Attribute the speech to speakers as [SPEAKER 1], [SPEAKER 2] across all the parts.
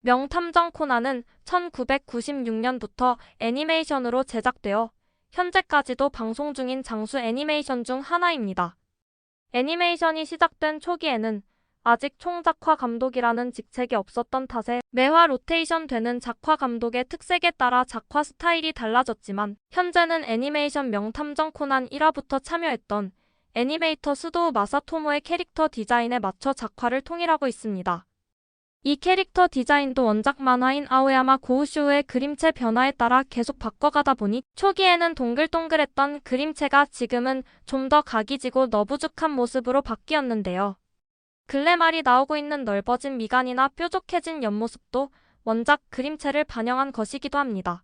[SPEAKER 1] 명탐정 코난은 1996년부터 애니메이션으로 제작되어 현재까지도 방송 중인 장수 애니메이션 중 하나입니다. 애니메이션이 시작된 초기에는 아직 총작화 감독이라는 직책이 없었던 탓에 매화 로테이션 되는 작화 감독의 특색에 따라 작화 스타일이 달라졌지만 현재는 애니메이션 명탐정 코난 1화부터 참여했던 애니메이터 스도우 마사토모의 캐릭터 디자인에 맞춰 작화를 통일하고 있습니다. 이 캐릭터 디자인도 원작 만화인 아오야마 고우쇼우의 그림체 변화에 따라 계속 바꿔가다 보니 초기에는 동글동글했던 그림체가 지금은 좀 더 각이지고 너부죽한 모습으로 바뀌었는데요. 글래말이 나오고 있는 넓어진 미간이나 뾰족해진 옆모습도 원작 그림체를 반영한 것이기도 합니다.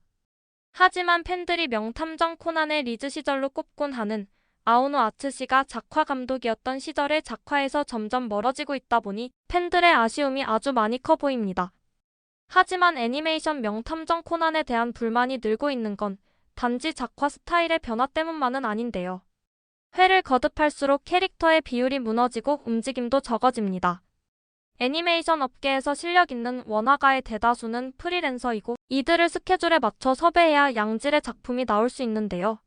[SPEAKER 1] 하지만 팬들이 명탐정 코난의 리즈 시절로 꼽곤 하는 아오노 아츠시가 작화 감독이었던 시절의 작화에서 점점 멀어지고 있다 보니 팬들의 아쉬움이 아주 많이 커 보입니다. 하지만 애니메이션 명탐정 코난에 대한 불만이 늘고 있는 건 단지 작화 스타일의 변화 때문만은 아닌데요. 회를 거듭할수록 캐릭터의 비율이 무너지고 움직임도 적어집니다. 애니메이션 업계에서 실력 있는 원화가의 대다수는 프리랜서이고 이들을 스케줄에 맞춰 섭외해야 양질의 작품이 나올 수 있는데요.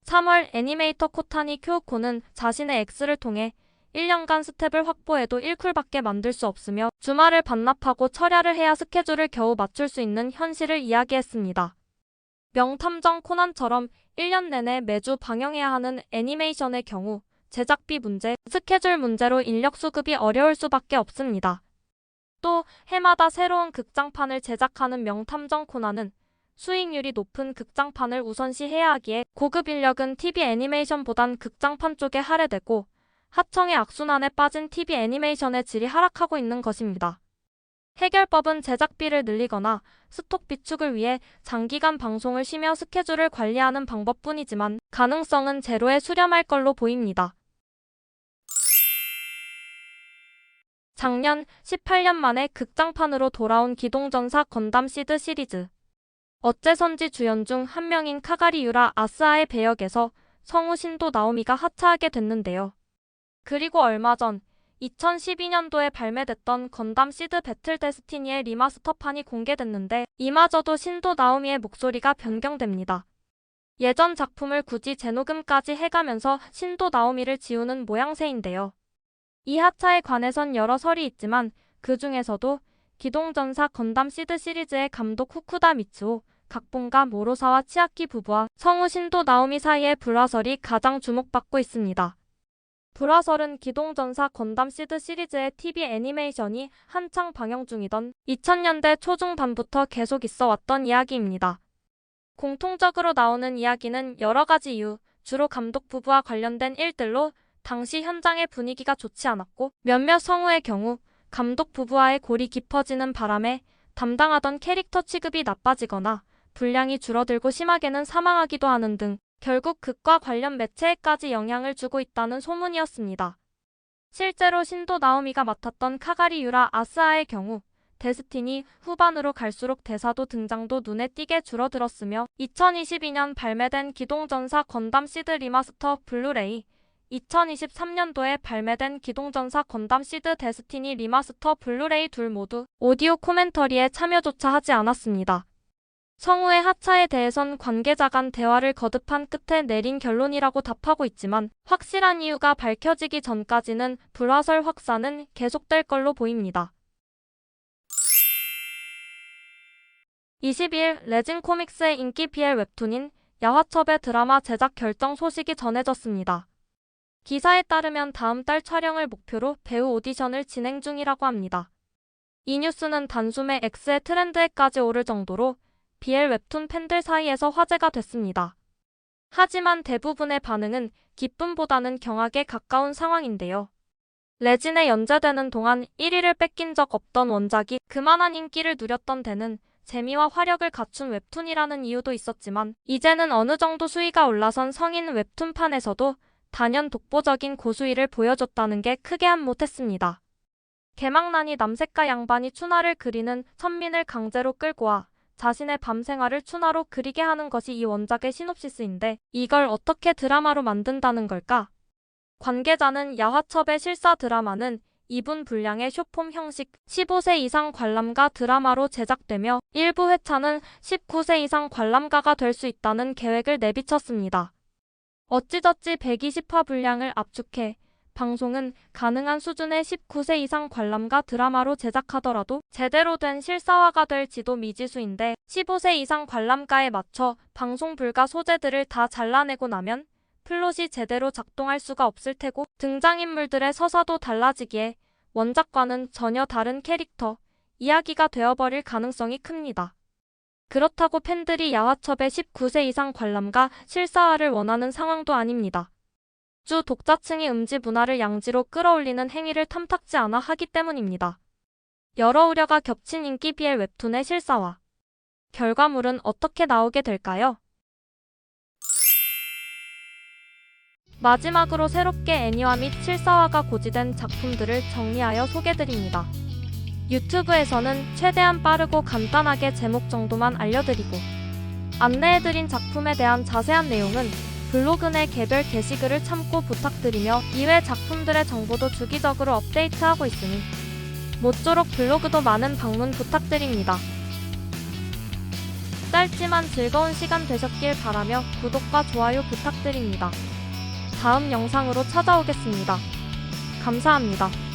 [SPEAKER 1] 3월 애니메이터 코타니 쿄우코는 자신의 X를 통해 1년간 스텝을 확보해도 1쿨밖에 만들 수 없으며 주말을 반납하고 철야를 해야 스케줄을 겨우 맞출 수 있는 현실을 이야기했습니다. 명탐정 코난처럼 1년 내내 매주 방영해야 하는 애니메이션의 경우 제작비 문제, 스케줄 문제로 인력 수급이 어려울 수밖에 없습니다. 또 해마다 새로운 극장판을 제작하는 명탐정 코난은 수익률이 높은 극장판을 우선시해야 하기에 고급 인력은 TV 애니메이션보단 극장판 쪽에 할애되고 하청의 악순환에 빠진 TV 애니메이션의 질이 하락하고 있는 것입니다. 해결법은 제작비를 늘리거나 스톡 비축을 위해 장기간 방송을 쉬며 스케줄을 관리하는 방법뿐이지만 가능성은 제로에 수렴할 걸로 보입니다. 작년 18년 만에 극장판으로 돌아온 기동전사 건담 시드 시리즈. 어째선지 주연 중 한 명인 카가리 유라 아스아의 배역에서 성우 신도 나오미가 하차하게 됐는데요. 그리고 얼마 전 2012년도에 발매됐던 건담 시드 배틀 데스티니의 리마스터판이 공개됐는데 이마저도 신도 나오미의 목소리가 변경됩니다. 예전 작품을 굳이 재녹음까지 해가면서 신도 나오미를 지우는 모양새인데요. 이 하차에 관해선 여러 설이 있지만 그 중에서도 기동전사 건담 시드 시리즈의 감독 후쿠다 미츠오, 각본가 모로사와 치아키 부부와 성우 신도 나오미 사이의 불화설이 가장 주목받고 있습니다. 불화설은 기동전사 건담 시드 시리즈의 TV 애니메이션이 한창 방영 중이던 2000년대 초중반부터 계속 있어 왔던 이야기입니다. 공통적으로 나오는 이야기는 여러 가지 이유, 주로 감독 부부와 관련된 일들로 당시 현장의 분위기가 좋지 않았고 몇몇 성우의 경우 감독 부부와의 골이 깊어지는 바람에 담당하던 캐릭터 취급이 나빠지거나 분량이 줄어들고 심하게는 사망하기도 하는 등 결국 극과 관련 매체에까지 영향을 주고 있다는 소문이었습니다. 실제로 신도 나오미가 맡았던 카가리 유라 아스아의 경우 데스티니 후반으로 갈수록 대사도 등장도 눈에 띄게 줄어들었으며 2022년 발매된 기동전사 건담 시드 리마스터 블루레이, 2023년도에 발매된 기동전사 건담 시드 데스티니 리마스터 블루레이 둘 모두 오디오 코멘터리에 참여조차 하지 않았습니다. 성우의 하차에 대해선 관계자 간 대화를 거듭한 끝에 내린 결론이라고 답하고 있지만 확실한 이유가 밝혀지기 전까지는 불화설 확산은 계속될 걸로 보입니다. 22일 레진 코믹스의 인기 BL 웹툰인 야화첩의 드라마 제작 결정 소식이 전해졌습니다. 기사에 따르면 다음 달 촬영을 목표로 배우 오디션을 진행 중이라고 합니다. 이 뉴스는 단숨에 X의 트렌드에까지 오를 정도로 BL 웹툰 팬들 사이에서 화제가 됐습니다. 하지만 대부분의 반응은 기쁨보다는 경악에 가까운 상황인데요. 레진에 연재되는 동안 1위를 뺏긴 적 없던 원작이 그만한 인기를 누렸던 데는 재미와 화력을 갖춘 웹툰이라는 이유도 있었지만 이제는 어느 정도 수위가 올라선 성인 웹툰판에서도 단연 독보적인 고수위를 보여줬다는 게 크게 한몫했습니다. 개망난이 남색과 양반이 춘하를 그리는 천민을 강제로 끌고 와 자신의 밤 생활을 춘하로 그리게 하는 것이 이 원작의 시놉시스인데 이걸 어떻게 드라마로 만든다는 걸까? 관계자는 야화첩의 실사 드라마는 2분 분량의 숏폼 형식 15세 이상 관람가 드라마로 제작되며 일부 회차는 19세 이상 관람가가 될 수 있다는 계획을 내비쳤습니다. 어찌저찌 120화 분량을 압축해 방송은 가능한 수준의 19세 이상 관람가 드라마로 제작하더라도 제대로 된 실사화가 될지도 미지수인데 15세 이상 관람가에 맞춰 방송 불가 소재들을 다 잘라내고 나면 플롯이 제대로 작동할 수가 없을 테고 등장인물들의 서사도 달라지기에 원작과는 전혀 다른 캐릭터, 이야기가 되어버릴 가능성이 큽니다. 그렇다고 팬들이 야화첩의 19세 이상 관람가 실사화를 원하는 상황도 아닙니다. 주 독자층이 음지 문화를 양지로 끌어올리는 행위를 탐탁지 않아 하기 때문입니다. 여러 우려가 겹친 인기 BL 웹툰의 실사화. 결과물은 어떻게 나오게 될까요? 마지막으로 새롭게 애니화 및 실사화가 고지된 작품들을 정리하여 소개드립니다. 유튜브에서는 최대한 빠르고 간단하게 제목 정도만 알려드리고 안내해드린 작품에 대한 자세한 내용은 블로그 내 개별 게시글을 참고 부탁드리며 이외 작품들의 정보도 주기적으로 업데이트하고 있으니 모쪼록 블로그도 많은 방문 부탁드립니다. 짧지만 즐거운 시간 되셨길 바라며 구독과 좋아요 부탁드립니다. 다음 영상으로 찾아오겠습니다. 감사합니다.